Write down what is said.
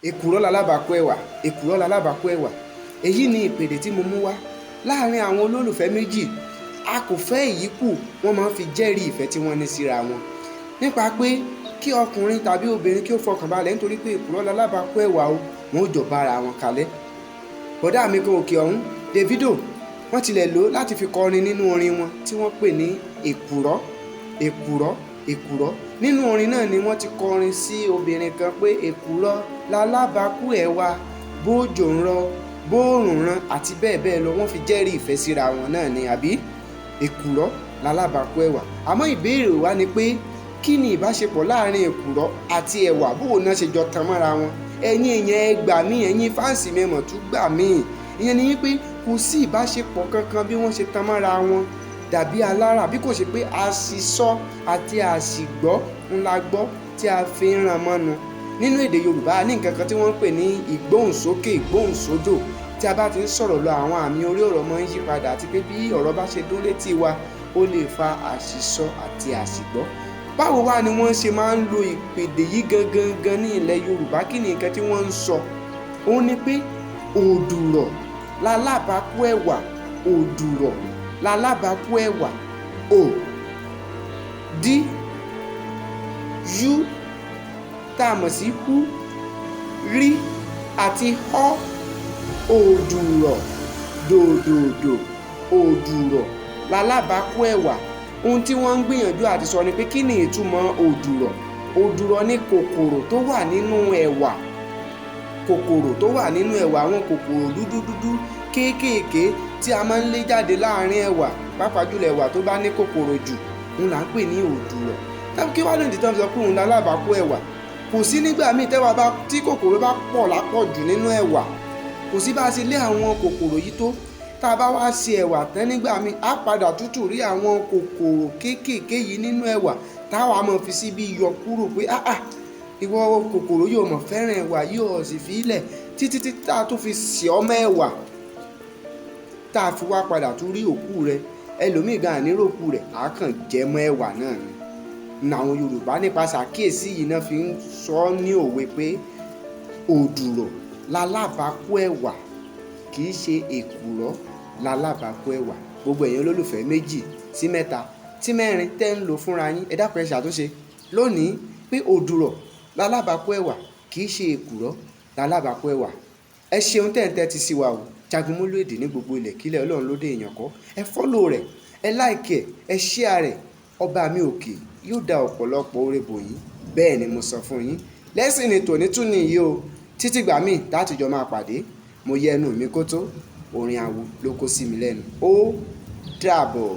Èkùrọ lalábàákú ẹ̀wà, èkùrọ lalábàákú ẹ̀wà. Èyí ni ìpèdè tí mo mú wá láàrin àwọn olólùfẹ́ méjì. A kò fẹ́ ìyíkù, wọ́n máa ń fi jẹ́rìí ìfẹ́ tí wọ́n ní síra wọn. Nípa pé kí ọkùnrin tàbí obìnrin kí ó fọkàn balẹ̀ nítorí pé èkùrọ lalábàákú ẹ̀wà o, wọn ò jọ bára wọn kalẹ̀. Bọ̀dá mi kan òkè ọ̀hún, Davido, wọ́n tilẹ̀ lò láti fi kọrin nínú orin wọn tí wọ́n pè ní èkùrọ, èkùrọ, èkùrọ. Nínú orin náà ni wọ́n ti kọrin sí obìnrin kan pé èkùrọ lalábàákú ẹ̀wà, bójò ń rọ̀, bóòrùn ràn àti bẹ́ẹ̀ bẹ́ẹ̀ lọ. Wọ́n fi jẹ́rìí ìfẹ́ síra wọn náà ni, àbí? Èkùrọ lalábàákú ẹ̀wà. Àmọ́ ìbéèrè wa ni pé kí ni ìbáṣepọ̀ láàrin èkùrọ àti ẹ̀wà? Bóò náà ṣe jọ tan mọ́ra wọn? Ẹ̀yin èèyàn ẹ gbà mí, ẹ̀yin fáǹsì mi mọ̀ tún gbà mí. Ìyẹn ni wípé kò sí ìbáṣepọ̀ kankan bí wọ́n ṣe tan mọ́ra wọn dàbí alára, bí kò ṣe pé àṣìsọ àti àṣìgbọ́ ńlá gbọ́ tí a fi ń ran mọ́nu. Nínú èdè Yorùbá ní nǹkan kan tí wọ́n ń pè ní ìgbóhùnsókè, ìgbóhùnsódò. Tí a bá ti ń sọ̀rọ̀ lọ, àwọn àmì orí ọ̀rọ̀ máa ń yí padà, àti pé bí ọ̀rọ̀ bá ṣe dún létí wa ó lè fa àṣìsọ àti àṣìgbọ́. Báwo wá ni wọ́n ṣe máa ń lo ìpèdè yìí gangan ní ilẹ̀ Yorùbá? Kí ni nǹkan tí wọ́n ń sọ? Ó ní pé òdùrọ̀ lalábàákú ẹ̀wà, òdùrọ̀ lalábàákú ẹ̀wà. O dí yú tá a mọ̀ sí hú, rí àti họ́. Òdùrọ̀, dòdòdò, òdùrọ̀ lalábàákú ẹ̀wà. Ohun tí wọ́n ń gbìyànjú àti sọ ni pé kí ni ìtumọ̀ òdùrọ̀? Òdùrọ̀ ni kòkòrò tó wà nínú ẹ̀wà. Kòkòrò tó wà nínú ẹ̀wà, àwọn kòkòrò dúdú kéékèèké tí a máa ń lé jáde láàrin ẹ̀wà, pàápàá jùlọ ẹ̀wà tó bá ní kòkòrò jù, òun là ń pè ní òdùrọ̀. Tàbí kí wá lóde tán sọ pé òun lalábàákú ẹ̀wà? Kò sí nígbà míì tí kòkòrò bá pọ̀ lápọ̀jù nínú ẹ̀wà, kò sí bá a ṣe lé àwọn kòkòrò yìí tó. Tá a bá wá ṣe ẹ̀wà tán nígbà míì, á padà tútù rí àwọn kòkòrò kéékèèké yìí nínú ẹ̀wà táwa máa fi síbi yọ kúrò pé ìwọ kòkòrò yóò mọ̀ fẹ́ràn ẹ̀wà yóò sì fi ilẹ̀ títí tá a tún fi sè ọmọ ẹ̀wà, tá a fi wá padà tún rí òkú rẹ̀. Ẹlòmíì gan àníró òkú rẹ̀ á kàn jẹ mọ́ ẹ̀wà náà ni. Àwọn Yorùbá nípasẹ̀ àkíyèsí yìí náà fi ń sọ ní òwe pé òdùrọ̀ lalábàákú ẹ̀wà kì í ṣe èkùrọ lalábàákú ẹ̀wà. Gbogbo ẹ̀yin olólùfẹ́ méjì sí mẹ́ta sí mẹ́rin tẹ́ ń lò fúnra yín, ẹ dákun ẹ ṣàtúnṣe lónìí pé òdùrọ̀ lalábàákú ẹ̀wà kì í ṣe èkùrọ lalábàákú ẹ̀wà. Ẹ ṣeun tẹ́ ń tẹ́tí sí wa o. Jagunmólú èdè ní gbogbo ilẹ̀ kílẹ̀, Ọlọ́run ló dé èèyàn kọ́. Ẹ fọ́lò rẹ̀, ẹ láìkì ẹ̀, ẹ ṣíà rẹ̀. Ọba mi òkè yóò da ọ̀pọ̀lọpọ̀ oore bò yín. Bẹ́ẹ̀ ni mo sọ fún yín. Lẹ́sìn ni tòní tún nìyí o. Títí gbà míì tátùjọ máa pàdé. Mo yẹ ẹnu mi kó tó, orin awo ló kó sí mi lẹ́nu. Ó dàbọ̀.